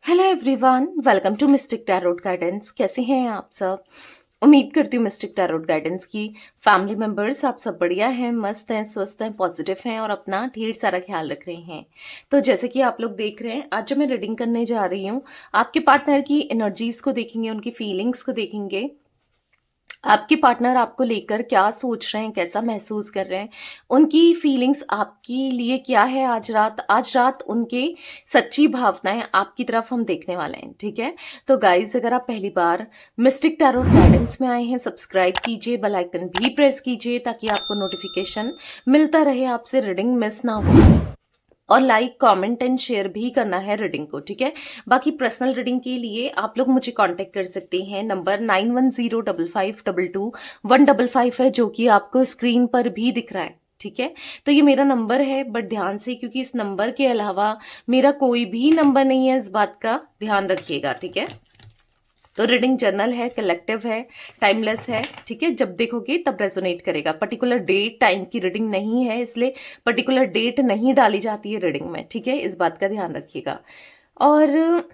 Hello everyone, welcome to mystic tarot guidance. कैसे हैं आप सब? उम्मीद करती हूँ मिस्टिक टैरोट गाइडेंस की फैमिली मेंबर्स आप सब बढ़िया हैं, मस्त हैं, स्वस्थ हैं, पॉजिटिव हैं और अपना ढेर सारा ख्याल रख रहे हैं। तो जैसे कि आप लोग देख रहे हैं, आज जो मैं रीडिंग करने जा रही हूँ, आपके पार्टनर की एनर्जीज को देखेंगे, उनकी फीलिंग्स को देखेंगे। आपके पार्टनर आपको लेकर क्या सोच रहे हैं, कैसा महसूस कर रहे हैं, उनकी फीलिंग्स आपके लिए क्या है आज रात उनके सच्ची भावनाएं आपकी तरफ हम देखने वाले हैं। ठीक है, तो गाइज अगर आप पहली बार मिस्टिक टैरोट गाइडेंस में आए हैं, सब्सक्राइब कीजिए, बेल आइकन भी प्रेस कीजिए ताकि आपको नोटिफिकेशन मिलता रहे, आपसे रीडिंग मिस ना हो। और लाइक कमेंट एंड शेयर भी करना है रीडिंग को। ठीक है, बाकी पर्सनल रीडिंग के लिए आप लोग मुझे कांटेक्ट कर सकते हैं। नंबर 9105521555 है, जो कि आपको स्क्रीन पर भी दिख रहा है। ठीक है, तो ये मेरा नंबर है, बट ध्यान से, क्योंकि इस नंबर के अलावा मेरा कोई भी नंबर नहीं है, इस बात का ध्यान रखिएगा। ठीक है, तो रीडिंग जर्नल है, कलेक्टिव है, टाइमलेस है। ठीक है, जब देखोगे तब रेजोनेट करेगा। पर्टिकुलर डेट टाइम की रीडिंग नहीं है, इसलिए पर्टिकुलर डेट नहीं डाली जाती है रीडिंग में। ठीक है, इस बात का ध्यान रखिएगा। और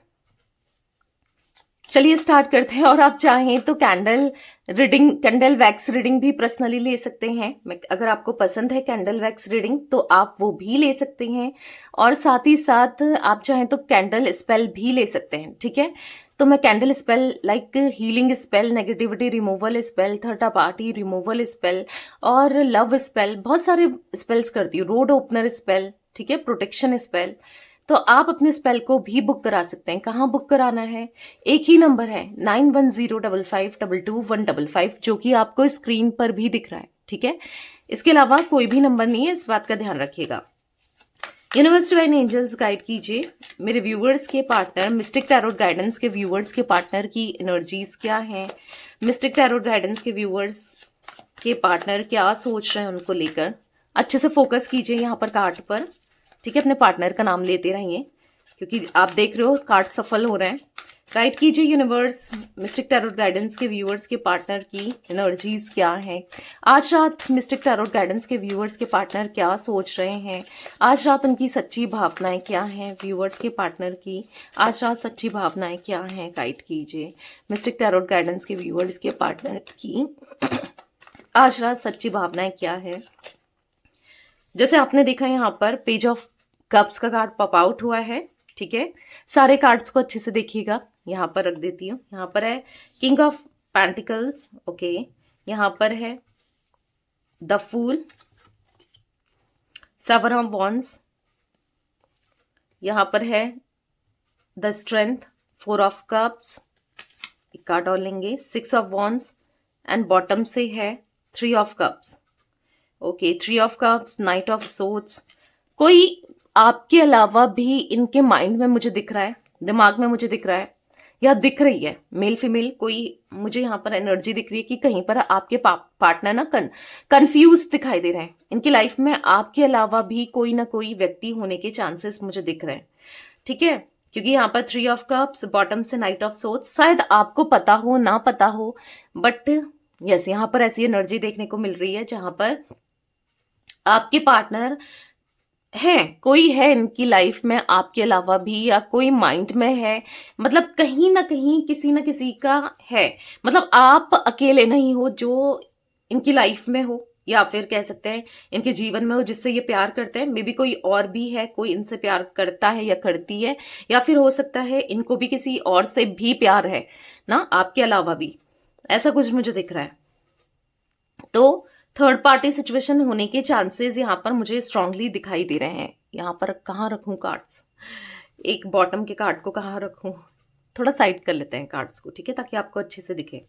चलिए स्टार्ट करते हैं। और आप चाहें तो कैंडल वैक्स रीडिंग भी पर्सनली ले सकते हैं। अगर आपको पसंद है कैंडल वैक्स रीडिंग तो आप वो भी ले सकते हैं, और साथ ही साथ आप चाहें तो कैंडल स्पेल भी ले सकते हैं। ठीक है, तो मैं candle spell like healing spell, negativity removal spell, third party removal spell और लव स्पेल, बहुत सारे स्पेल्स करती हूँ। रोड ओपनर स्पेल, ठीक है, प्रोटेक्शन स्पेल। तो आप अपने स्पेल को भी बुक करा सकते हैं। कहाँ बुक कराना है? एक ही नंबर है 9105522155, जो कि आपको स्क्रीन पर भी दिख रहा है। ठीक है, इसके अलावा कोई भी नंबर नहीं है, इस बात का ध्यान रखिएगा। यूनिवर्स डिवाइन एंजल्स गाइड कीजिए मेरे व्यूअर्स के पार्टनर, मिस्टिक टैरोट गाइडेंस के व्यूअर्स के पार्टनर की एनर्जीज क्या हैं, मिस्टिक टैरोट गाइडेंस के व्यूअर्स के पार्टनर क्या सोच रहे हैं उनको लेकर। अच्छे से फोकस कीजिए यहाँ पर कार्ड पर। ठीक है, अपने पार्टनर का नाम लेते रहिए, क्योंकि आप देख रहे हो कार्ड सफल हो रहे हैं। गाइड कीजिए यूनिवर्स, मिस्टिक टैरोट गाइडेंस के व्यूअर्स के पार्टनर की एनर्जीज क्या हैं आज रात। मिस्टिक टैरोट गाइडेंस के व्यूअर्स के पार्टनर क्या सोच रहे हैं आज रात, उनकी सच्ची भावनाएं क्या हैं। व्यूअर्स के पार्टनर की आज रात सच्ची भावनाएं क्या हैं, गाइड कीजिए मिस्टिक टैरोट गाइडेंस के व्यूअर्स के पार्टनर की आज रात सच्ची भावनाएं क्या है। जैसे आपने देखा यहाँ पर पेज ऑफ कप्स का कार्ड पॉप आउट हुआ है। ठीक है, सारे कार्ड्स को अच्छे से देखिएगा। यहाँ पर रख देती हूँ। यहाँ पर है किंग ऑफ पेंटिकल्स, ओके। यहाँ पर है the fool, seven of wands. यहाँ पर है the strength, four of cups, एक कार्ड और लेंगे, six of wands and bottom से है three of cups, okay. Three of cups, knight of swords. कोई आपके अलावा भी इनके माइंड में मुझे दिख रहा है, दिमाग में मुझे दिख रहा है, या दिख रही है, मेल फीमेल कोई मुझे यहाँ पर एनर्जी दिख रही है कि कहीं पर आपके पार्टनर ना कंफ्यूज दिखाई दे रहे हैं। इनकी लाइफ में आपके अलावा भी कोई ना कोई व्यक्ति होने के चांसेस मुझे दिख रहे हैं। ठीक है, क्योंकि यहाँ पर थ्री ऑफ कप्स, बॉटम से नाइट ऑफ सोर्ड्स, शायद आपको पता हो ना पता हो, बट यस यहाँ पर ऐसी एनर्जी देखने को मिल रही है जहां पर आपके पार्टनर है, कोई है इनकी लाइफ में आपके अलावा भी, या कोई माइंड में है, मतलब कहीं ना कहीं किसी ना किसी का है। मतलब आप अकेले नहीं हो जो इनकी लाइफ में हो, या फिर कह सकते हैं इनके जीवन में हो, जिससे ये प्यार करते हैं। मे बी कोई और भी है, कोई इनसे प्यार करता है या करती है, या फिर हो सकता है इनको भी किसी और से भी प्यार है ना, आपके अलावा भी। ऐसा कुछ मुझे दिख रहा है। तो थर्ड पार्टी सिचुएशन होने के चांसेस यहाँ पर मुझे स्ट्रांगली दिखाई दे रहे हैं। यहाँ पर कहाँ रखूं कार्ड्स, एक बॉटम के कार्ड को कहाँ रखूं, थोड़ा साइड कर लेते हैं कार्ड्स को, ठीक है, ताकि आपको अच्छे से दिखे।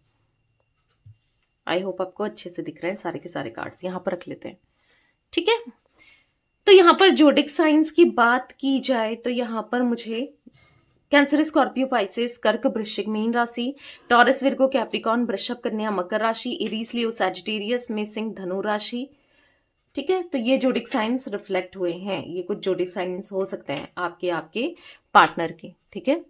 आई होप आपको अच्छे से दिख रहे हैं सारे के सारे कार्ड्स। यहाँ पर रख लेते हैं, ठीक है। तो यहाँ पर जोडिक साइंस की बात की जाए तो यहाँ पर मुझे कैंसर, स्कॉर्पियो, पाइसेस, कर्क, वृश्चिक, मीन राशि, टॉरस, विर्गो, कैप्रिकॉन, वृषभ, कन्या, मकर राशि, एरीज, लियो, सैजिटेरियस में सिंह, धनु राशि। ठीक है, तो ये जोडिक साइंस रिफ्लेक्ट हुए हैं। ये कुछ जोडिक साइंस हो सकते हैं आपके पार्टनर के। ठीक है,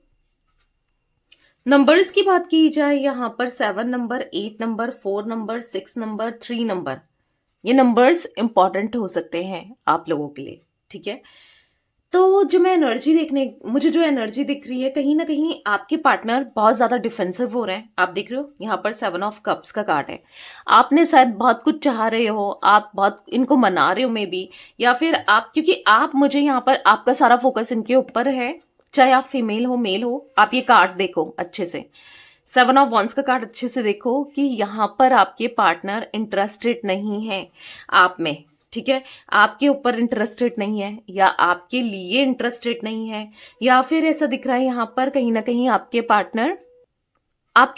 नंबर्स की बात की जाए यहाँ पर 7 number, 8 number, 4 number, 6 number, 3 number, ये नंबर्स इंपॉर्टेंट हो सकते हैं आप लोगों के लिए। ठीक है, तो जो मुझे जो एनर्जी दिख रही है, कहीं ना कहीं आपके पार्टनर बहुत ज्यादा डिफेंसिव हो रहे हैं। आप देख रहे हो यहाँ पर 7 ऑफ कप्स का कार्ड है। आपने शायद बहुत कुछ चाह रहे हो, आप बहुत इनको मना रहे हो मे बी, या फिर आप, क्योंकि आप, मुझे यहाँ पर आपका सारा फोकस इनके ऊपर है, चाहे आप फीमेल हो मेल हो। आप ये कार्ड देखो अच्छे से, 7 ऑफ वॉन्ड्स का कार्ड अच्छे से देखो कि यहाँ पर आपके पार्टनर इंटरेस्टेड नहीं है आप में, ठीक है। आपके ऊपर इंटरेस्टेड नहीं है, या आपके लिए इंटरेस्टेड नहीं है, या फिर ऐसा दिख रहा है यहाँ पर कहीं ना कहीं आपके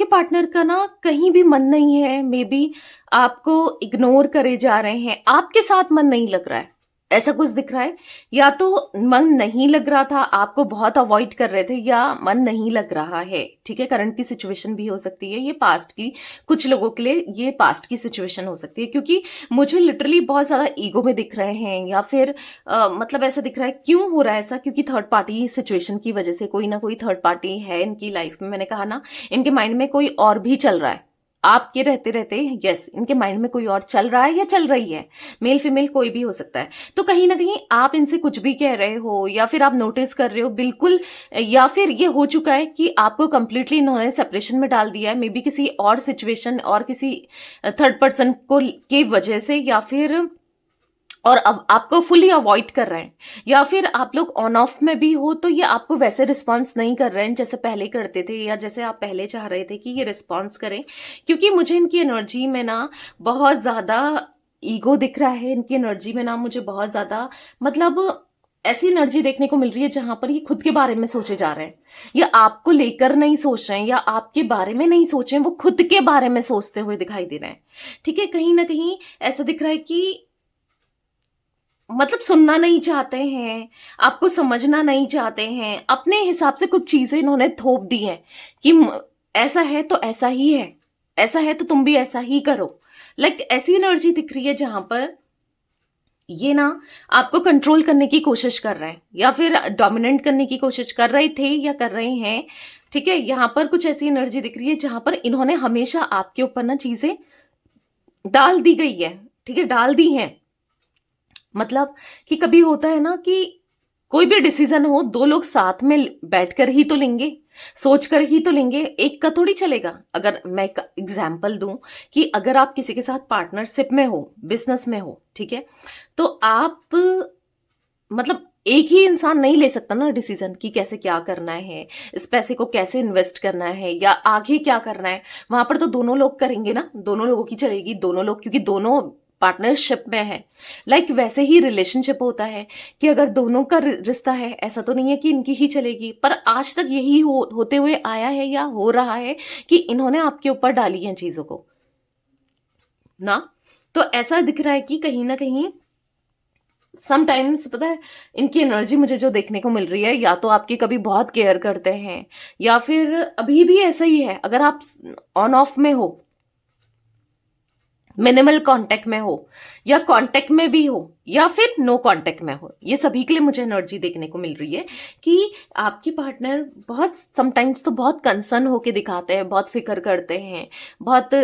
पार्टनर का ना कहीं भी मन नहीं है। मे बी आपको इग्नोर करे जा रहे हैं, आपके साथ मन नहीं लग रहा है, ऐसा कुछ दिख रहा है। या तो मन नहीं लग रहा था, आपको बहुत अवॉइड कर रहे थे, या मन नहीं लग रहा है, ठीक है। करंट की सिचुएशन भी हो सकती है, ये पास्ट की, कुछ लोगों के लिए ये पास्ट की सिचुएशन हो सकती है, क्योंकि मुझे लिटरली बहुत ज्यादा ईगो में दिख रहे हैं, या फिर मतलब ऐसा दिख रहा है। क्यों हो रहा है ऐसा? क्योंकि थर्ड पार्टी सिचुएशन की वजह से कोई ना कोई थर्ड पार्टी है इनकी लाइफ में। मैंने कहा ना, इनके माइंड में कोई और भी चल रहा है आपके रहते रहते। यस, इनके माइंड में कोई और चल रहा है या चल रही है, मेल फीमेल कोई भी हो सकता है। तो कहीं ना कहीं आप इनसे कुछ भी कह रहे हो, या फिर आप नोटिस कर रहे हो बिल्कुल, या फिर ये हो चुका है कि आपको कंप्लीटली इन्होंने सेपरेशन में डाल दिया है, मे बी किसी और सिचुएशन और किसी थर्ड पर्सन को की वजह से, या फिर और अब आपको फुली अवॉइड कर रहे हैं, या फिर आप लोग ऑन ऑफ में भी हो तो ये आपको वैसे रिस्पॉन्स नहीं कर रहे हैं जैसे पहले करते थे, या जैसे आप पहले चाह रहे थे कि ये रिस्पॉन्स करें। क्योंकि मुझे इनकी एनर्जी में ना बहुत ज्यादा ईगो दिख रहा है, इनकी एनर्जी में ना मुझे बहुत ज्यादा, मतलब ऐसी एनर्जी देखने को मिल रही है जहां पर ये खुद के बारे में सोचे जा रहे हैं, या आपको लेकर नहीं सोच रहे हैं, या आपके बारे में नहीं सोच रहे हैं, वो खुद के बारे में सोचते हुए दिखाई दे रहे हैं, ठीक है। कहीं ना कहीं ऐसा दिख रहा है कि मतलब सुनना नहीं चाहते हैं, आपको समझना नहीं चाहते हैं, अपने हिसाब से कुछ चीजें इन्होंने थोप दी हैं कि ऐसा है तो ऐसा ही है, ऐसा है तो तुम भी ऐसा ही करो। लाइक ऐसी एनर्जी दिख रही है जहां पर ये ना आपको कंट्रोल करने की कोशिश कर रहे हैं, या फिर डोमिनेट करने की कोशिश कर रहे थे या कर रहे हैं, ठीक है। यहां पर कुछ ऐसी एनर्जी दिख रही है जहां पर इन्होंने हमेशा आपके ऊपर ना चीजें डाल दी गई है, ठीक है, डाल दी हैं। मतलब कि कभी होता है ना कि कोई भी डिसीजन हो, दो लोग साथ में बैठकर ही तो लेंगे, सोचकर ही तो लेंगे, एक का थोड़ी चलेगा। अगर मैं एक एग्जाम्पल दूं कि अगर आप किसी के साथ पार्टनरशिप में हो, बिजनेस में हो, ठीक है, तो आप मतलब एक ही इंसान नहीं ले सकता ना डिसीजन कि कैसे क्या करना है, इस पैसे को कैसे इन्वेस्ट करना है, या आगे क्या करना है। वहां पर तो दोनों लोग करेंगे ना, दोनों लोगों की चलेगी, दोनों लोग, क्योंकि दोनों पार्टनरशिप में है। लाइक वैसे ही रिलेशनशिप होता है कि अगर दोनों का रिश्ता है, ऐसा तो नहीं है कि इनकी ही चलेगी, पर आज तक यही होते हुए आया है या हो रहा है कि इन्होंने आपके ऊपर डाली है चीजों को ना। तो ऐसा दिख रहा है कि कहीं ना कहीं समटाइम्स, पता है, इनकी एनर्जी मुझे जो देखने को मिल रही है, या तो आपकी कभी बहुत केयर करते हैं, या फिर अभी भी ऐसा ही है। अगर आप ऑन ऑफ में हो, मिनिमल कांटेक्ट में हो, या कांटेक्ट में भी हो, या फिर नो कांटेक्ट में हो, ये सभी के लिए मुझे एनर्जी देखने को मिल रही है कि आपके पार्टनर बहुत समटाइम्स तो बहुत कंसर्न होके दिखाते हैं, बहुत फिक्र करते हैं, बहुत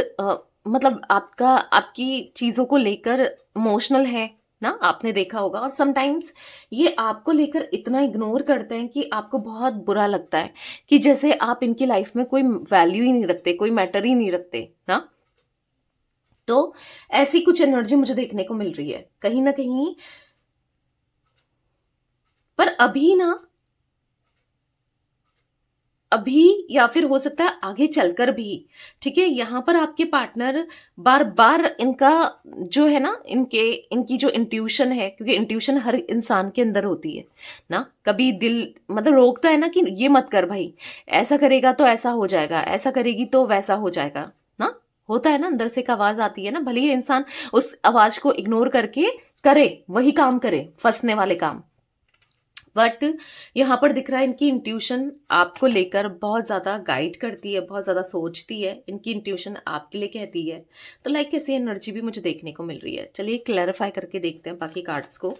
मतलब आपकी चीजों को लेकर इमोशनल है ना, आपने देखा होगा। और समटाइम्स ये आपको लेकर इतना इग्नोर करते हैं कि आपको बहुत बुरा लगता है, कि जैसे आप इनकी लाइफ में कोई वैल्यू ही नहीं रखते, कोई मैटर ही नहीं रखते ना। तो ऐसी कुछ एनर्जी मुझे देखने को मिल रही है कहीं ना कहीं। पर अभी या फिर हो सकता है आगे चलकर भी, ठीक है, यहां पर आपके पार्टनर बार बार इनका जो है ना, इनकी जो इंट्यूशन है, क्योंकि इंट्यूशन हर इंसान के अंदर होती है ना, कभी दिल मतलब रोकता है ना कि ये मत कर भाई, ऐसा करेगा तो ऐसा हो जाएगा, ऐसा करेगी तो वैसा हो जाएगा ना। होता है ना, अंदर से एक आवाज आती है ना, भले ही इंसान उस आवाज को इग्नोर करके करे, वही काम करे, फंसने वाले काम। बट यहाँ पर दिख रहा है इनकी इंट्यूशन आपको लेकर बहुत ज्यादा गाइड करती है, बहुत ज्यादा सोचती है, इनकी इंट्यूशन आपके लिए कहती है। तो लाइक ऐसी एनर्जी भी मुझे देखने को मिल रही है। चलिए क्लैरिफाई करके देखते हैं बाकी कार्ड्स को।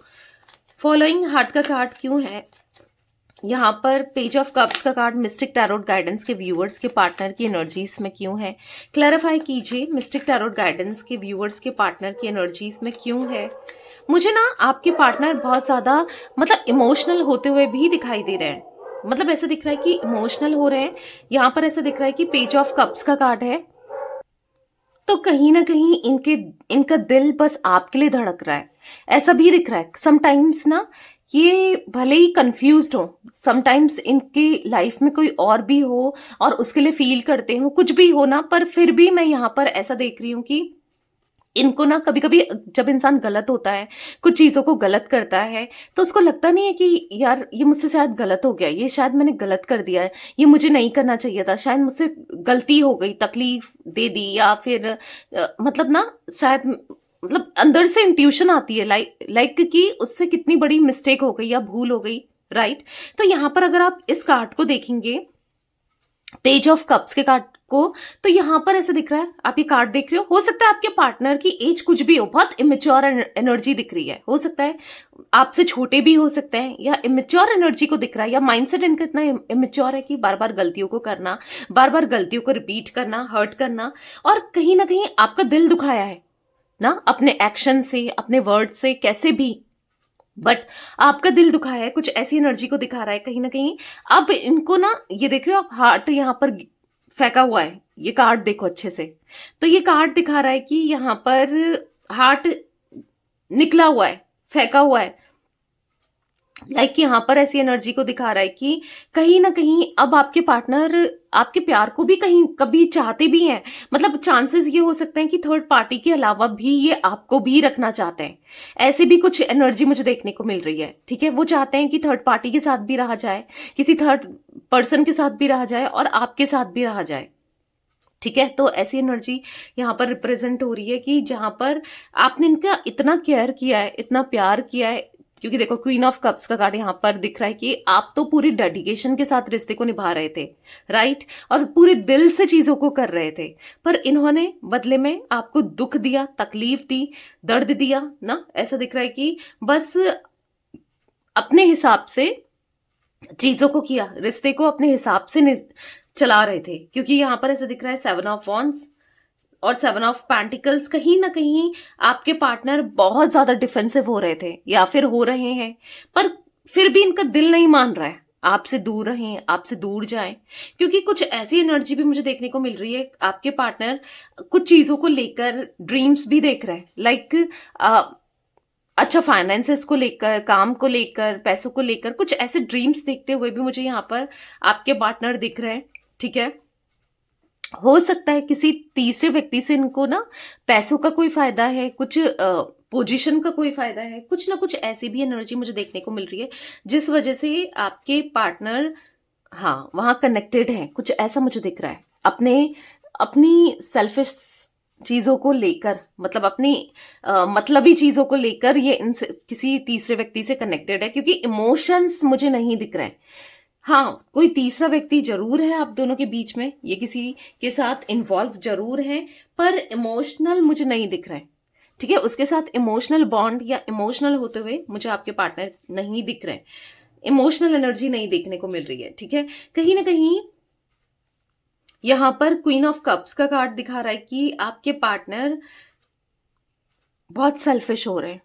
फॉलोइंग हार्ट का कार्ड क्यों है यहाँ पर? पेज ऑफ कप्स का कार्ड मिस्टिक टैरोट गाइडेंस के व्यूअर्स के पार्टनर की एनर्जीज में क्यों है? क्लैरिफाई कीजिए, मिस्टिक टैरोट गाइडेंस के व्यूअर्स के पार्टनर की एनर्जीज में क्यों है? मुझे ना आपके पार्टनर बहुत ज़्यादा मतलब इमोशनल होते हुए भी दिखाई दे रहे हैं। मतलब ऐसा दिख रहा है कि इमोशनल हो रहे हैं। यहाँ पर ऐसा दिख रहा है कि पेज ऑफ कप्स का कार्ड है। तो कहीं ना कहीं इनका दिल बस आपके लिए धड़क रहा है, ऐसा भी दिख रहा है। समटाइम्स ना ये भले ही कंफ्यूज्ड हो, समटाइम्स इनकी लाइफ में कोई और भी हो और उसके लिए फील करते हो, कुछ भी हो ना, पर फिर भी मैं यहाँ पर ऐसा देख रही हूँ कि इनको ना कभी कभी जब इंसान गलत होता है, कुछ चीजों को गलत करता है, तो उसको लगता नहीं है कि यार ये मुझसे शायद गलत हो गया, ये शायद मैंने गलत कर दिया है, ये मुझे नहीं करना चाहिए था, शायद मुझसे गलती हो गई, तकलीफ दे दी, या फिर मतलब ना शायद मतलब अंदर से इंट्यूशन आती है लाइक कि उससे कितनी बड़ी मिस्टेक हो गई या भूल हो गई। राइट। तो यहाँ पर अगर आप इस कार्ड को देखेंगे, पेज ऑफ कप्स के कार्ड को, तो यहां पर ऐसे दिख रहा है, आप ये कार्ड देख रहे हो सकता है आपके पार्टनर की एज कुछ भी हो, बहुत इमेच्योर एनर्जी दिख रही है, हो सकता है आपसे छोटे भी हो सकते हैं, या इमेच्योर एनर्जी को दिख रहा है, या माइंडसेट इनका इतना इमेच्योर है कि बार बार गलतियों को करना, बार बार गलतियों को रिपीट करना, हर्ट करना, और कहीं ना कहीं आपका दिल दुखाया है ना, अपने एक्शन से, अपने वर्ड से, कैसे भी, बट आपका दिल दुखा है, कुछ ऐसी एनर्जी को दिखा रहा है कहीं ना कहीं। अब इनको ना, ये देख रहे हो आप, हार्ट यहाँ पर फेंका हुआ है, ये कार्ड देखो अच्छे से, तो ये कार्ड दिखा रहा है कि यहाँ पर हार्ट निकला हुआ है, फेंका हुआ है। लाइक यहाँ पर ऐसी एनर्जी को दिखा रहा है कि कहीं ना कहीं अब आपके पार्टनर आपके प्यार को भी कहीं कभी चाहते भी हैं। मतलब चांसेस ये हो सकते हैं कि थर्ड पार्टी के अलावा भी ये आपको भी रखना चाहते हैं, ऐसे भी कुछ एनर्जी मुझे देखने को मिल रही है। ठीक है, वो चाहते हैं कि थर्ड पार्टी के साथ भी रहा जाए, किसी थर्ड पर्सन के साथ भी रहा जाए, और आपके साथ भी रहा जाए। ठीक है, तो ऐसी एनर्जी यहाँ पर रिप्रेजेंट हो रही है कि जहां पर आपने इनका इतना केयर किया है, इतना प्यार किया है, क्योंकि देखो क्वीन ऑफ कप्स का कार्ड यहाँ पर दिख रहा है कि आप तो पूरी डेडिकेशन के साथ रिश्ते को निभा रहे थे, राइट, और पूरे दिल से चीजों को कर रहे थे, पर इन्होंने बदले में आपको दुख दिया, तकलीफ दी, दर्द दिया ना। ऐसा दिख रहा है कि बस अपने हिसाब से चीजों को किया, रिश्ते को अपने हिसाब से चला रहे थे, क्योंकि यहाँ पर ऐसा दिख रहा है 7 ऑफ वॉन्ड्स और 7 ऑफ पेंटिकल्स। कहीं ना कहीं आपके पार्टनर बहुत ज्यादा डिफेंसिव हो रहे थे या फिर हो रहे हैं, पर फिर भी इनका दिल नहीं मान रहा है आपसे दूर रहें, आपसे दूर जाएं, क्योंकि कुछ ऐसी एनर्जी भी मुझे देखने को मिल रही है। आपके पार्टनर कुछ चीजों को लेकर ड्रीम्स भी देख रहे हैं, लाइक अच्छा फाइनेंसेस को लेकर, काम को लेकर, पैसों को लेकर, कुछ ऐसे ड्रीम्स देखते हुए भी मुझे यहाँ पर आपके पार्टनर दिख रहे हैं। ठीक है, हो सकता है किसी तीसरे व्यक्ति से इनको ना पैसों का कोई फायदा है, कुछ पोजीशन का कोई फायदा है, कुछ ना कुछ ऐसी भी एनर्जी मुझे देखने को मिल रही है, जिस वजह से आपके पार्टनर हाँ वहां कनेक्टेड है, कुछ ऐसा मुझे दिख रहा है, अपने अपनी सेल्फिश चीजों को लेकर, मतलब अपनी मतलबी चीजों को लेकर ये इनसे किसी तीसरे व्यक्ति से कनेक्टेड है, क्योंकि इमोशंस मुझे नहीं दिख रहे हैं। हाँ, कोई तीसरा व्यक्ति जरूर है आप दोनों के बीच में, ये किसी के साथ इन्वॉल्व जरूर है, पर इमोशनल मुझे नहीं दिख रहे हैं। ठीक है, उसके साथ इमोशनल बॉन्ड या इमोशनल होते हुए मुझे आपके पार्टनर नहीं दिख रहे हैं, इमोशनल एनर्जी नहीं देखने को मिल रही है। ठीक है, कहीं ना कहीं यहां पर क्वीन ऑफ कप्स का कार्ड दिखा रहा है कि आपके पार्टनर बहुत सेल्फिश हो रहे हैं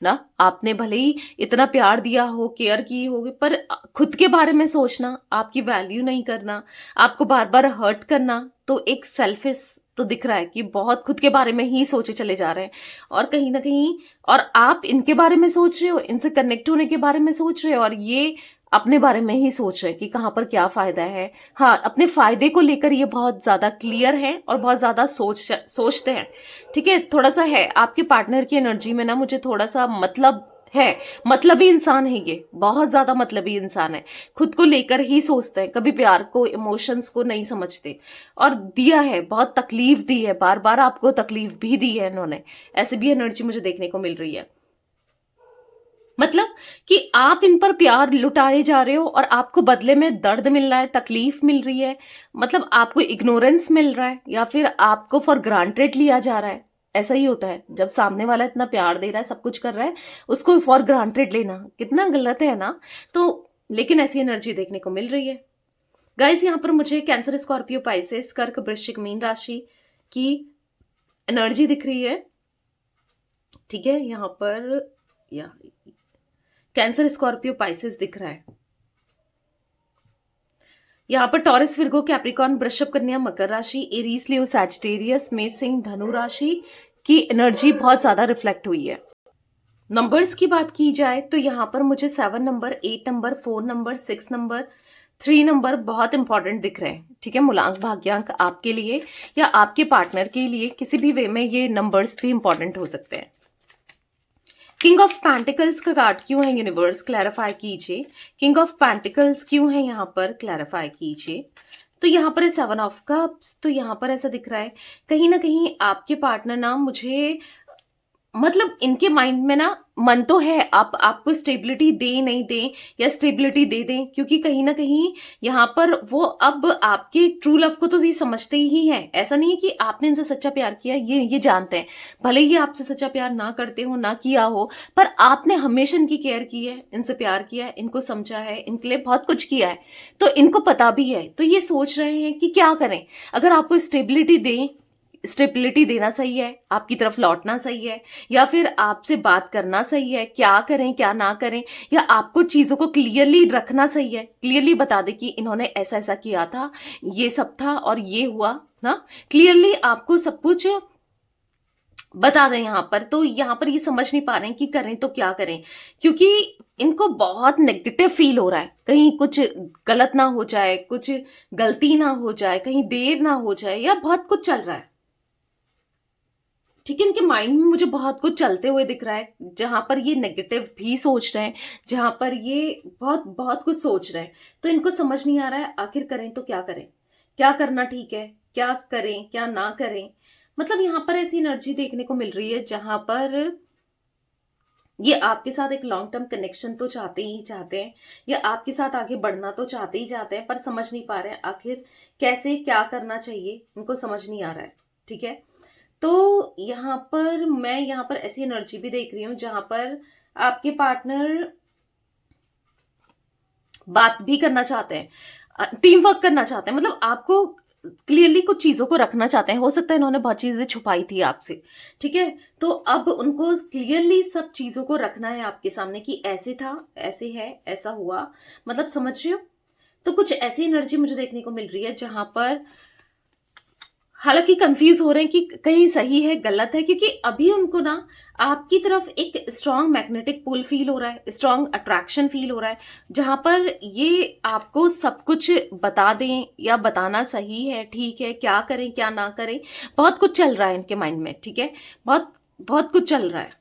ना। आपने भले ही इतना प्यार दिया हो, केयर की होगी, पर खुद के बारे में सोचना, आपकी वैल्यू नहीं करना, आपको बार बार हर्ट करना, तो एक सेल्फिश तो दिख रहा है कि बहुत खुद के बारे में ही सोचे चले जा रहे हैं, और कहीं ना कहीं और आप इनके बारे में सोच रहे हो, इनसे कनेक्ट होने के बारे में सोच रहे हो, और ये अपने बारे में ही सोच रहे हैं कि कहाँ पर क्या फायदा है। हाँ, अपने फायदे को लेकर ये बहुत ज्यादा क्लियर है और बहुत ज्यादा सोचते हैं। ठीक है, थोड़ा सा है आपके पार्टनर की एनर्जी में ना, मुझे थोड़ा सा मतलब है, मतलबी इंसान है, ये बहुत ज्यादा मतलबी इंसान है, खुद को लेकर ही सोचते हैं, कभी प्यार को, इमोशंस को नहीं समझते, और दिया है, बहुत तकलीफ दी है, बार बार आपको तकलीफ भी दी है इन्होंने, ऐसी भी एनर्जी मुझे देखने को मिल रही है। मतलब कि आप इन पर प्यार लुटाए जा रहे हो और आपको बदले में दर्द मिल रहा है, तकलीफ मिल रही है, मतलब आपको इग्नोरेंस मिल रहा है, या फिर आपको फॉर ग्रांटेड लिया जा रहा है। ऐसा ही होता है जब सामने वाला इतना प्यार दे रहा है, सब कुछ कर रहा है, उसको फॉर ग्रांटेड लेना कितना गलत है ना। तो लेकिन ऐसी एनर्जी देखने को मिल रही है गाइस। यहाँ पर मुझे कैंसर, स्कॉर्पियो, पाइसेस, कर्क, वृश्चिक, मीन राशि की एनर्जी दिख रही है। ठीक है, यहाँ पर या कैंसर, स्कॉर्पियो, पाइसेस दिख रहा है। यहाँ पर टॉरस, विर्गो, कैप्रिकॉर्न, वृषभ, कन्या, मकर राशि, एरीज, लियो, सैजिटेरियस, मेष, सिंह, धनु राशि की एनर्जी बहुत ज्यादा रिफ्लेक्ट हुई है। नंबर्स की बात की जाए तो यहाँ पर मुझे 7 number, 8 number, 4 number, 6 number, 3 number बहुत इंपॉर्टेंट दिख रहे हैं। ठीक है, मूलांक भाग्यांक आपके लिए या आपके पार्टनर के लिए किसी भी वे में ये नंबर्स भी इंपॉर्टेंट हो सकते हैं। किंग ऑफ पेंटिकल्स का कार्ड क्यों है यूनिवर्स, क्लैरिफाई कीजिए। किंग ऑफ पेंटिकल्स क्यों है यहाँ पर, क्लैरिफाई कीजिए। तो यहाँ पर है 7 ऑफ कप्स। तो यहाँ पर ऐसा दिख रहा है कहीं ना कहीं आपके पार्टनर ना मुझे मतलब इनके माइंड में ना मन तो है आप आपको स्टेबिलिटी दे नहीं दें या स्टेबिलिटी दे दें, क्योंकि कहीं ना कहीं यहाँ पर वो अब आपके ट्रू लव को तो ये समझते ही हैं। ऐसा नहीं है कि आपने इनसे सच्चा प्यार किया, ये जानते हैं। भले ही आपसे सच्चा प्यार ना करते हो, ना किया हो, पर आपने हमेशा इनकी केयर की है, इनसे प्यार किया है, इनको समझा है, इनके लिए बहुत कुछ किया है, तो इनको पता भी है। तो ये सोच रहे हैं कि क्या करें, अगर आपको स्टेबिलिटी दें, स्टेबिलिटी देना सही है, आपकी तरफ लौटना सही है, या फिर आपसे बात करना सही है, क्या करें क्या ना करें, या आपको चीजों को क्लियरली रखना सही है, क्लियरली बता दे कि इन्होंने ऐसा ऐसा किया था, ये सब था और ये हुआ ना, क्लियरली आपको सब कुछ बता दें यहाँ पर। तो यहाँ पर ये समझ नहीं पा रहे हैं कि करें तो क्या करें, क्योंकि इनको बहुत नेगेटिव फील हो रहा है, कहीं कुछ गलत ना हो जाए, कुछ गलती ना हो जाए, कहीं देर ना हो जाए, या बहुत कुछ चल रहा है। ठीक है, इनके माइंड में मुझे बहुत कुछ चलते हुए दिख रहा है, जहां पर ये नेगेटिव भी सोच रहे हैं, जहां पर ये बहुत बहुत कुछ सोच रहे हैं। तो इनको समझ नहीं आ रहा है आखिर करें तो क्या करें, क्या करना ठीक है, क्या करें क्या ना करें। मतलब यहाँ पर ऐसी एनर्जी देखने को मिल रही है जहां पर ये आपके साथ एक लॉन्ग टर्म कनेक्शन तो चाहते ही चाहते हैं, या आपके साथ आगे बढ़ना तो चाहते ही चाहते हैं, पर समझ नहीं पा रहे हैं आखिर कैसे क्या करना चाहिए, इनको समझ नहीं आ रहा है। ठीक है, तो यहाँ पर ऐसी एनर्जी भी देख रही हूं जहां पर आपके पार्टनर बात भी करना चाहते हैं, टीम वर्क करना चाहते हैं, मतलब आपको क्लियरली कुछ चीजों को रखना चाहते हैं। हो सकता है इन्होंने बहुत चीजें छुपाई थी आपसे। ठीक है, तो अब उनको क्लियरली सब चीजों को रखना है आपके सामने कि ऐसे था, ऐसे है, ऐसा हुआ, मतलब समझ रहे हो। तो कुछ ऐसी एनर्जी मुझे देखने को मिल रही है जहां पर हालांकि कंफ्यूज हो रहे हैं कि कहीं सही है गलत है, क्योंकि अभी उनको ना आपकी तरफ एक स्ट्रांग मैग्नेटिक पुल फील हो रहा है, स्ट्रांग अट्रैक्शन फील हो रहा है, जहां पर ये आपको सब कुछ बता दें या बताना सही है, ठीक है, क्या करें क्या ना करें, बहुत कुछ चल रहा है इनके माइंड में। ठीक है, बहुत बहुत कुछ चल रहा है।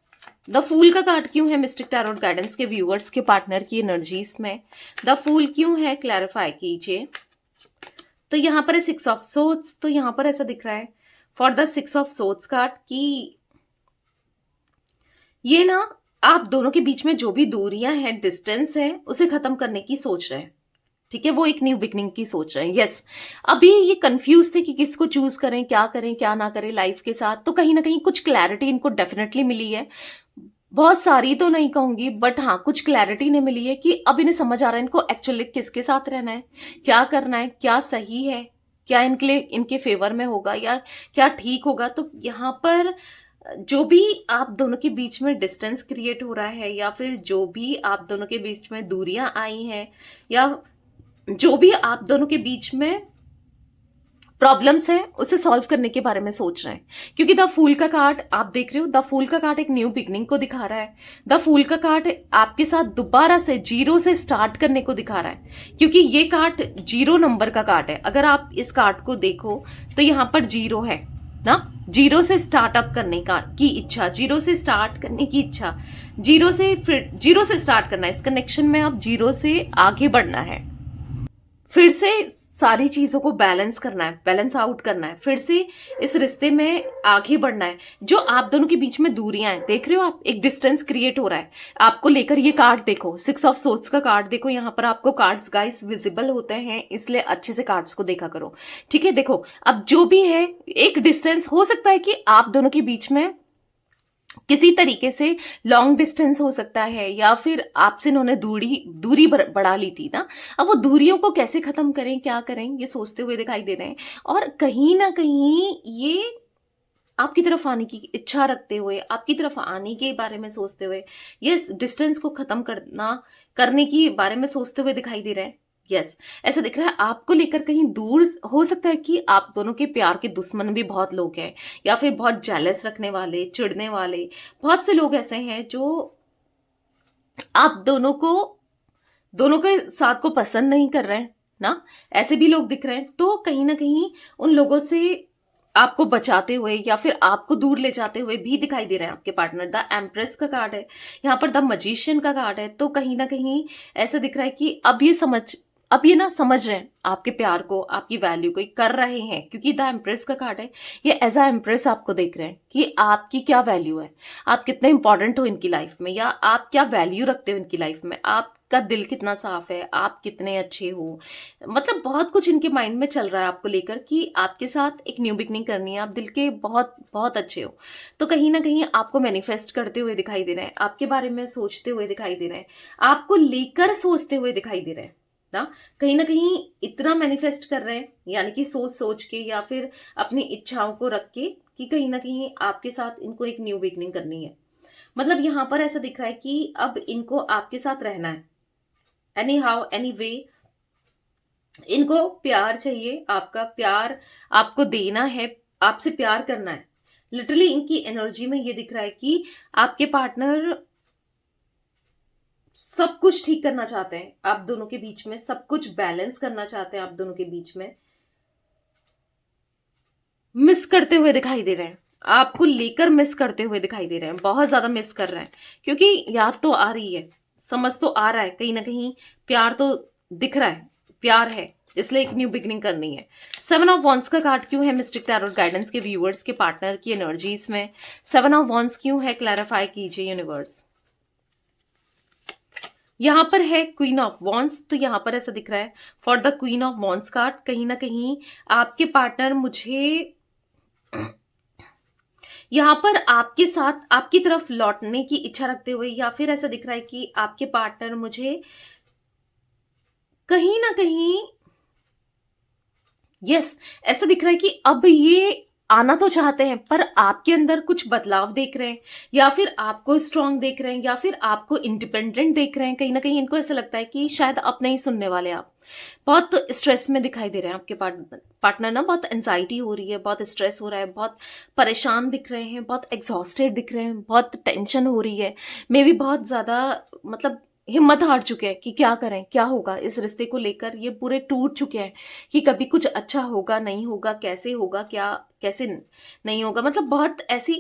द फूल का कार्ड क्यों है मिस्टिक टैरोट गाइडेंस के व्यूअर्स के पार्टनर की एनर्जीज में, द फूल क्यों है, क्लैरिफाई कीजिए। तो यहाँ पर है 6 ऑफ सोर्ड्स। तो यहाँ पर ऐसा दिख रहा है for the 6 of swords card कि ये ना आप दोनों के बीच में जो भी दूरियां हैं, डिस्टेंस है, उसे खत्म करने की सोच रहे हैं। ठीक है, वो एक न्यू बिगनिंग की सोच रहे हैं। यस, अभी ये कंफ्यूज थे कि किसको चूज करें, क्या ना करें लाइफ के साथ। तो कहीं ना कहीं कुछ क्लैरिटी इनको डेफिनेटली मिली है, बहुत सारी तो नहीं कहूंगी, बट हाँ कुछ क्लैरिटी ने मिली है कि अब इन्हें समझ आ रहा है इनको एक्चुअली किसके साथ रहना है, क्या करना है, क्या सही है, क्या इनके लिए इनके फेवर में होगा या क्या ठीक होगा। तो यहाँ पर जो भी आप दोनों के बीच में डिस्टेंस क्रिएट हो रहा है, या फिर जो भी आप दोनों के बीच में दूरियां आई हैं, या जो भी आप दोनों के बीच में प्रॉब्लम्स हैं, उसे सॉल्व करने के बारे में सोच रहे हैं। क्योंकि द फूल का कार्ड आप देख रहे हो, द फूल का कार्ड एक न्यू बिगनिंग को दिखा रहा है। द फूल का कार्ड आपके साथ दोबारा से जीरो से स्टार्ट करने को दिखा रहा है, क्योंकि ये कार्ड 0 नंबर का कार्ड है। अगर आप इस कार्ड को देखो तो यहाँ पर 0 है ना, जीरो से स्टार्टअप करने की इच्छा, जीरो से स्टार्ट करने की इच्छा, जीरो से स्टार्ट करना है इस कनेक्शन में। अब जीरो से आगे बढ़ना है, फिर से सारी चीजों को बैलेंस करना है, बैलेंस आउट करना है, फिर से इस रिश्ते में आगे बढ़ना है। जो आप दोनों के बीच में दूरियां हैं, देख रहे हो आप, एक डिस्टेंस क्रिएट हो रहा है आपको लेकर। ये कार्ड देखो, 6 ऑफ सोर्ड्स का कार्ड देखो, यहाँ पर आपको कार्ड्स गाइस विजिबल होते हैं, इसलिए अच्छे से कार्ड्स को देखा करो। ठीक है, देखो अब जो भी है एक डिस्टेंस हो सकता है कि आप दोनों के बीच में किसी तरीके से लॉन्ग डिस्टेंस हो सकता है, या फिर आपसे इन्होंने दूरी बढ़ा ली थी ना। अब वो दूरियों को कैसे खत्म करें, क्या करें, ये सोचते हुए दिखाई दे रहे हैं। और कहीं ना कहीं ये आपकी तरफ आने की इच्छा रखते हुए, आपकी तरफ आने के बारे में सोचते हुए, यस, डिस्टेंस को खत्म करने की बारे में सोचते हुए दिखाई दे रहे हैं। यस, ऐसा दिख रहा है आपको लेकर कहीं दूर। हो सकता है कि आप दोनों के प्यार के दुश्मन भी बहुत लोग हैं, या फिर बहुत जेलस रखने वाले, चिढ़ने वाले बहुत से लोग ऐसे हैं जो आप दोनों के साथ को पसंद नहीं कर रहे हैं ना। ऐसे भी लोग दिख रहे हैं, तो कहीं ना कहीं उन लोगों से आपको बचाते हुए या फिर आपको दूर ले जाते हुए भी दिखाई दे रहे हैं आपके पार्टनर। द एम्प्रेस का कार्ड है यहाँ पर, द मजिशियन का कार्ड है। तो कहीं ना कहीं ऐसा दिख रहा है कि अब ये ना समझ रहे हैं आपके प्यार को, आपकी वैल्यू को, ये कर रहे हैं, क्योंकि द एम्प्रेस का कार्ड है। ये एज अ एम्प्रेस आपको देख रहे हैं कि आपकी क्या वैल्यू है, आप कितने इंपॉर्टेंट हो इनकी लाइफ में, या आप क्या वैल्यू रखते हो इनकी लाइफ में, आपका दिल कितना साफ है, आप कितने अच्छे हो। मतलब बहुत कुछ इनके माइंड में चल रहा है आपको लेकर कि आपके साथ एक न्यू बिगनिंग करनी है, आप दिल के बहुत बहुत अच्छे हो। तो कहीं ना कहीं आपको मैनिफेस्ट करते हुए दिखाई दे रहे हैं, आपके बारे में सोचते हुए दिखाई दे रहे हैं, आपको लेकर सोचते हुए दिखाई दे रहे हैं ना कहीं इतना मैनिफेस्ट कर रहे हैं, यानी कि सोच सोच के या फिर अपनी इच्छाओं को रख के, कि कहीं ना कहीं आपके साथ इनको एक न्यू बिगनिंग करनी है। मतलब यहाँ पर ऐसा दिख रहा है कि अब इनको आपके साथ रहना है, एनी हाउ एनी वे। इनको प्यार चाहिए, आपका प्यार आपको देना है, आपसे प्यार करना है। लिटरली इनकी एनर्जी में ये दिख रहा है कि आपके पार्टनर सब कुछ ठीक करना चाहते हैं, आप दोनों के बीच में सब कुछ बैलेंस करना चाहते हैं, आप दोनों के बीच में मिस करते हुए दिखाई दे रहे हैं, आपको लेकर मिस करते हुए दिखाई दे रहे हैं, बहुत ज्यादा मिस कर रहे हैं। क्योंकि याद तो आ रही है, समझ तो आ रहा है, कहीं ना कहीं प्यार तो दिख रहा है, प्यार है, इसलिए एक न्यू बिगनिंग करनी है। 7 ऑफ वॉन्ड्स का कार्ड क्यों है मिस्टिक टैरोट गाइडेंस के व्यूअर्स के पार्टनर की एनर्जीज में? 7 ऑफ वॉन्ड्स क्यों है, क्लैरिफाई कीजिए यूनिवर्स। यहां पर है क्वीन ऑफ वॉन्ड्स, तो यहां पर ऐसा दिख रहा है for the queen of wands card, कहीं ना कहीं आपके पार्टनर मुझे यहाँ पर आपके साथ आपकी तरफ लौटने की इच्छा रखते हुए, या फिर ऐसा दिख रहा है कि आपके पार्टनर मुझे कहीं ना कहीं, यस, ऐसा दिख रहा है कि अब ये आना तो चाहते हैं, पर आपके अंदर कुछ बदलाव देख रहे हैं, या फिर आपको स्ट्रांग देख रहे हैं, या फिर आपको इंडिपेंडेंट देख रहे हैं। कहीं ना कहीं इनको ऐसा लगता है कि शायद अब नहीं सुनने वाले आप। बहुत स्ट्रेस में दिखाई दे रहे हैं आपके पार्टनर ना, बहुत एंजाइटी हो रही है, बहुत स्ट्रेस हो रहा है, बहुत परेशान दिख रहे हैं, बहुत एग्जॉस्टेड दिख रहे हैं, बहुत टेंशन हो रही है, मे बी बहुत ज्यादा, मतलब हिम्मत हार चुके हैं कि क्या करें, क्या होगा इस रिश्ते को लेकर। ये पूरे टूट चुके हैं कि कभी कुछ अच्छा होगा नहीं होगा, कैसे होगा, क्या कैसे नहीं होगा। मतलब बहुत ऐसी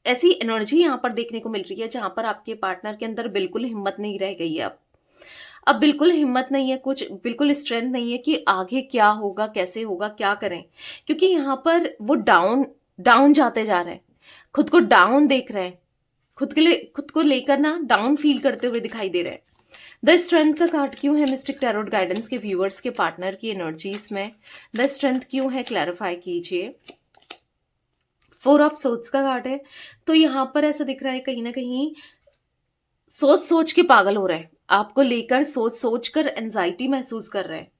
ऐसी एनर्जी यहाँ पर देखने को मिल रही है जहां पर आपके पार्टनर के अंदर बिल्कुल हिम्मत नहीं रह गई है। अब बिल्कुल हिम्मत नहीं है, कुछ बिल्कुल स्ट्रेंथ नहीं है कि आगे क्या होगा, कैसे होगा, क्या करें। क्योंकि यहाँ पर वो डाउन डाउन जाते जा रहे हैं, खुद को डाउन देख रहे हैं, खुद को लेकर ना डाउन फील करते हुए दिखाई दे रहे हैं। द स्ट्रेंथ का कार्ड क्यों है मिस्टिक टैरोट गाइडेंस के व्यूअर्स के पार्टनर की एनर्जीज में? द स्ट्रेंथ क्यों है, क्लैरिफाई कीजिए। 4 ऑफ सोर्ड्स का कार्ड है, तो यहां पर ऐसा दिख रहा है कहीं ना कहीं सोच सोच के पागल हो रहे हैं, आपको लेकर सोच सोच कर एंजाइटी महसूस कर रहे हैं।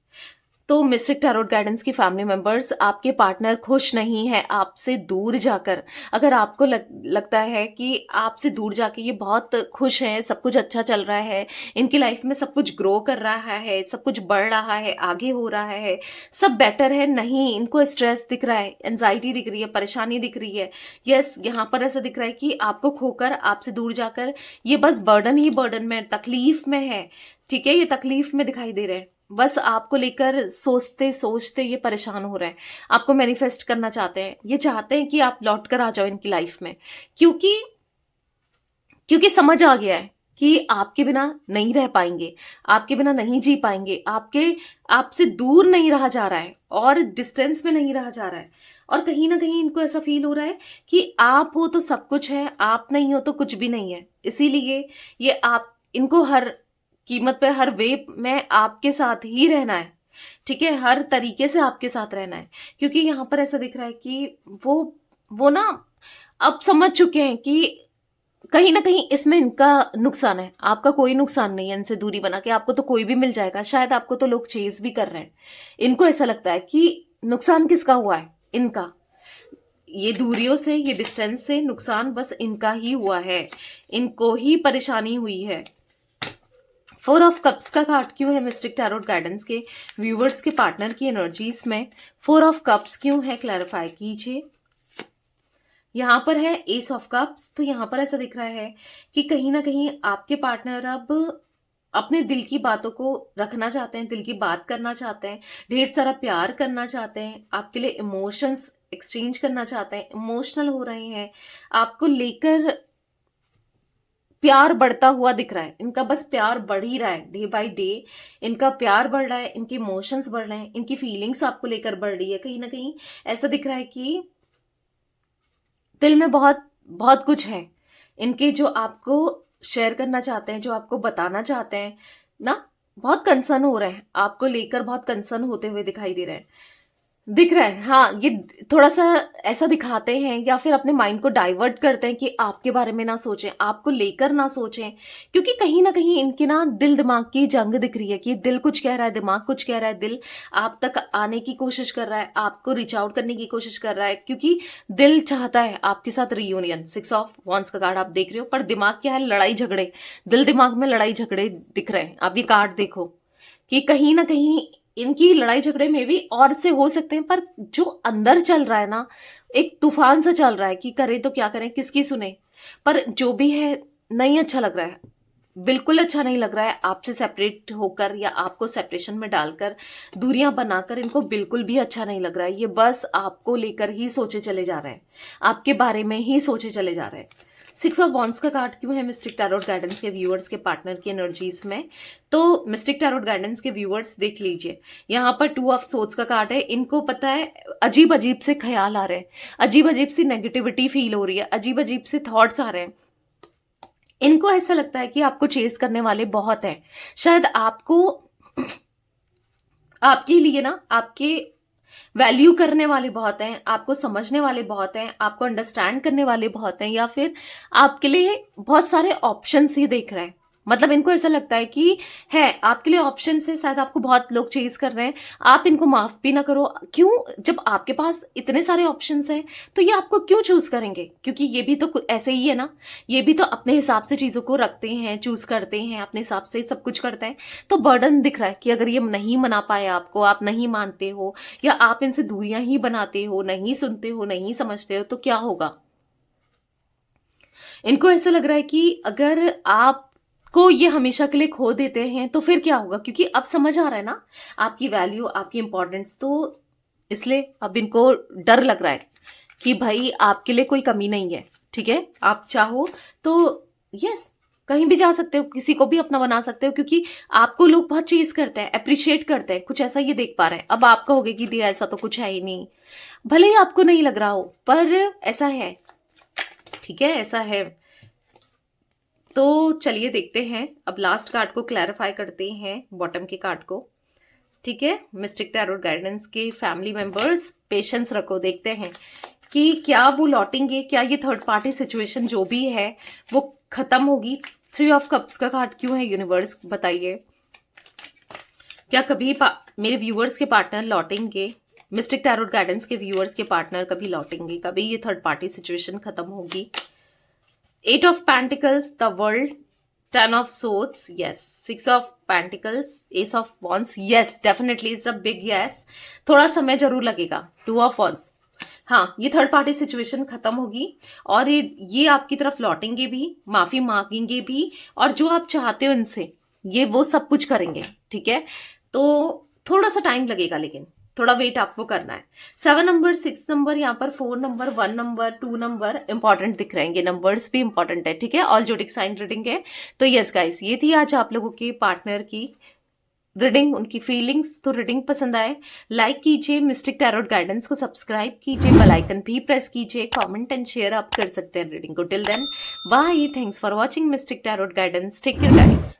तो मिस्टिक टैरोट गाइडेंस की फैमिली मेंबर्स, आपके पार्टनर खुश नहीं है आपसे दूर जाकर। अगर आपको लगता है कि आपसे दूर जाके ये बहुत खुश हैं, सब कुछ अच्छा चल रहा है, इनकी लाइफ में सब कुछ ग्रो कर रहा है, सब कुछ बढ़ रहा है, आगे हो रहा है, सब बेटर है, नहीं, इनको स्ट्रेस दिख रहा है, एंजाइटी दिख रही है, परेशानी दिख रही है। यस, यहाँ पर ऐसा दिख रहा है कि आपको खोकर, आपसे दूर जाकर ये बस बर्डन ही बर्डन में, तकलीफ में है। ठीक है, ये तकलीफ में दिखाई दे रहे हैं, बस आपको लेकर सोचते सोचते ये परेशान हो रहे हैं, आपको मैनिफेस्ट करना चाहते हैं, ये चाहते हैं कि आप लौट कर आ जाओ इनकी लाइफ में। क्योंकि क्योंकि समझ आ गया है कि आपके बिना नहीं रह पाएंगे, आपके बिना नहीं जी पाएंगे, आपसे दूर नहीं रहा जा रहा है और डिस्टेंस में नहीं रहा जा रहा है। और कहीं ना कहीं इनको ऐसा फील हो रहा है कि आप हो तो सब कुछ है, आप नहीं हो तो कुछ भी नहीं है। इसीलिए ये आप इनको हर कीमत पे, हर वे में आपके साथ ही रहना है। ठीक है, हर तरीके से आपके साथ रहना है। क्योंकि यहाँ पर ऐसा दिख रहा है कि वो ना अब समझ चुके हैं कि कहीं ना कहीं इसमें इनका नुकसान है, आपका कोई नुकसान नहीं है। इनसे दूरी बना के आपको तो कोई भी मिल जाएगा, शायद आपको तो लोग चेज भी कर रहे हैं। इनको ऐसा लगता है कि नुकसान किसका हुआ है, इनका। ये दूरियों से, ये डिस्टेंस से नुकसान बस इनका ही हुआ है, इनको ही परेशानी हुई है। 4 ऑफ कप्स का कार्ड क्यों है मिस्टिक टैरोट गाइडेंस के व्यूवर्स के पार्टनर की एनर्जीज में? 4 ऑफ कप्स क्यों है, क्लैरिफाई कीजिए। यहाँ पर है एस ऑफ कप्स, तो यहाँ पर ऐसा दिख रहा है कि कहीं ना कहीं आपके पार्टनर अब अपने दिल की बातों को रखना चाहते हैं, दिल की बात करना चाहते हैं, ढेर सारा प्यार करना चाहते हैं, आपके लिए इमोशंस एक्सचेंज करना चाहते हैं, इमोशनल हो रहे हैं, आपको लेकर प्यार बढ़ता हुआ दिख रहा है। इनका बस प्यार बढ़ ही रहा है, डे बाय डे इनका प्यार बढ़ रहा है, इनके इमोशंस बढ़ रहे हैं, इनकी फीलिंग्स आपको लेकर बढ़ रही है। कहीं ना कहीं ऐसा दिख रहा है कि दिल में बहुत बहुत कुछ है इनके, जो आपको शेयर करना चाहते हैं, जो आपको बताना चाहते हैं ना। बहुत कंसर्न हो रहे हैं, आपको लेकर बहुत कंसर्न होते हुए दिखाई दे रहे हैं, दिख रहा है। हाँ, ये थोड़ा सा ऐसा दिखाते हैं या फिर अपने माइंड को डाइवर्ट करते हैं कि आपके बारे में ना सोचें, आपको लेकर ना सोचें, क्योंकि कहीं ना कहीं इनके ना दिल दिमाग की जंग दिख रही है कि दिल कुछ कह रहा है, दिमाग कुछ कह रहा है। दिल आप तक आने की कोशिश कर रहा है, आपको रीच आउट करने की कोशिश कर रहा है, क्योंकि दिल चाहता है आपके साथ रियूनियन। 6 ऑफ वॉन्ड्स का कार्ड आप देख रहे हो, पर दिमाग क्या है, लड़ाई झगड़े, दिल दिमाग में लड़ाई झगड़े दिख रहे हैं। आप ये कार्ड देखो कि कहीं ना कहीं इनकी लड़ाई झगड़े में भी और से हो सकते हैं, पर जो अंदर चल रहा है ना, एक तूफान सा चल रहा है कि करें तो क्या करें, किसकी सुने। पर जो भी है, नहीं अच्छा लग रहा है, बिल्कुल अच्छा नहीं लग रहा है आपसे सेपरेट होकर या आपको सेपरेशन में डालकर, दूरियां बनाकर इनको बिल्कुल भी अच्छा नहीं लग रहा है। ये बस आपको लेकर ही सोचे चले जा रहे हैं, आपके बारे में ही सोचे चले जा रहे हैं। 6 ऑफ वॉन्ड्स का कार्ड क्यों है मिस्टिक टैरोट गाइडेंस के व्यूअर्स के पार्टनर की एनर्जीज में? तो मिस्टिक टैरोट गाइडेंस के व्यूअर्स देख लीजिए, यहाँ पर 2 ऑफ सोर्ड्स का कार्ड है। इनको पता है अजीब अजीब से ख्याल आ रहे हैं, अजीब अजीब सी नेगेटिविटी फील हो रही है, अजीब अजीब से थॉट्स आ रहे हैं। इनको ऐसा लगता है कि आपको चेस करने वाले बहुत हैं, शायद आपको आपके लिए ना, आपके वैल्यू करने वाले बहुत हैं, आपको समझने वाले बहुत हैं, आपको अंडरस्टैंड करने वाले बहुत हैं, या फिर आपके लिए बहुत सारे ऑप्शंस ही देख रहे हैं। मतलब इनको ऐसा लगता है कि है आपके लिए ऑप्शन से, शायद आपको बहुत लोग चेज कर रहे हैं, आप इनको माफ भी ना करो। क्यों? जब आपके पास इतने सारे ऑप्शंस हैं तो ये आपको क्यों चूज करेंगे? क्योंकि ये भी तो ऐसे ही है ना, ये भी तो अपने हिसाब से चीजों को रखते हैं, चूज करते हैं, अपने हिसाब से सब कुछ करते हैं। तो बर्डन दिख रहा है कि अगर ये नहीं मना पाए आपको, आप नहीं मानते हो, या आप इनसे दूरियां ही बनाते हो, नहीं सुनते हो, नहीं समझते हो, तो क्या होगा? इनको ऐसा लग रहा है कि अगर आप को ये हमेशा के लिए खो देते हैं तो फिर क्या होगा, क्योंकि अब समझ आ रहा है ना आपकी वैल्यू, आपकी इंपॉर्टेंस। तो इसलिए अब इनको डर लग रहा है कि भाई आपके लिए कोई कमी नहीं है, ठीक है, आप चाहो तो यस कहीं भी जा सकते हो, किसी को भी अपना बना सकते हो, क्योंकि आपको लोग बहुत चीज करते हैं, अप्रिशिएट करते हैं, कुछ ऐसा ये देख पा रहे हैं। अब आप कहोगे कि दिया ऐसा तो कुछ है ही नहीं, भले ही आपको नहीं लग रहा हो, पर ऐसा है, ठीक है, ऐसा है। तो चलिए देखते हैं, अब लास्ट कार्ड को क्लैरिफाई करते हैं, बॉटम के कार्ड को, ठीक है। मिस्टिक टैरोट गाइडेंस के फैमिली मेंबर्स पेशेंस रखो, देखते हैं कि क्या वो लौटेंगे, क्या ये थर्ड पार्टी सिचुएशन जो भी है वो खत्म होगी। 3 ऑफ कप्स का कार्ड क्यों है यूनिवर्स, बताइए, क्या कभी मेरे व्यूअर्स के पार्टनर लौटेंगे? मिस्टिक टैरोट गाइडेंस के व्यूअर्स के पार्टनर कभी लौटेंगे, कभी ये थर्ड पार्टी सिचुएशन खत्म होगी? 8 of Pentacles, the World, 10 of Swords, yes. 6 of Pentacles, Ace of Wands, yes, definitely is a big yes. थोड़ा समय जरूर लगेगा। 2 of Wands, हाँ, ये थर्ड पार्टी सिचुएशन खत्म होगी और ये आपकी तरफ लौटेंगे भी, माफी मांगेंगे भी, और जो आप चाहते हो इनसे ये वो सब कुछ करेंगे, ठीक है। तो थोड़ा सा टाइम लगेगा, लेकिन थोड़ा वेट आपको करना है। 7 नंबर, 6 नंबर, यहाँ पर 4 नंबर, 1 नंबर, 2 नंबर इंपॉर्टेंट दिख रहे हैं, नंबर्स भी इंपॉर्टेंट है, ठीक है। ऑल जोडिक साइन रीडिंग है। तो यस गाइस, ये थी आज आप लोगों के पार्टनर की रीडिंग, उनकी फीलिंग्स। तो रीडिंग पसंद आए लाइक कीजिए, मिस्टिक टैरोट गाइडेंस को सब्सक्राइब कीजिए, बेल आइकन भी प्रेस कीजिए, कमेंट एंड शेयर आप कर सकते हैं रीडिंग को। Till then bye, thanks for watching mystic tarot guidance, take care guys.